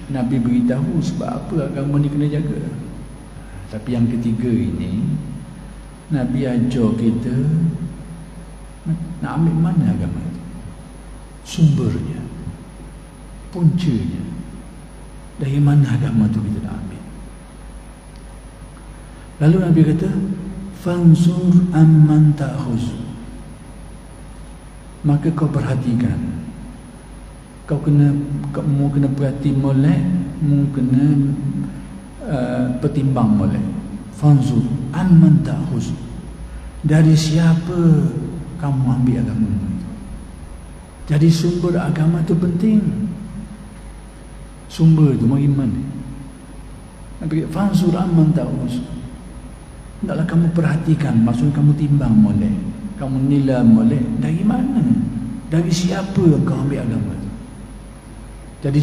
Nabi beritahu sebab apa agama ni kena jaga. Tapi yang ketiga ini, Nabi ajar kita nak ambil mana agama itu, sumbernya, puncanya, dari mana agama itu kita nak ambil. Lalu Nabi kata, fanzur amman ta'khuz, maka kau perhatikan, kamu kena perhati molek, kamu kena pertimbang molek. Fanzur amman ta'khuz, dari siapa kamu ambil agama itu. Jadi sumber agama itu penting. Sumber itu dari mana? Fanzur amman ta'khuz, hendaklah kamu perhatikan, maksudnya kamu timbang molek, kamu nilai molek, dari mana, dari siapa kau ambil agama itu. Jadi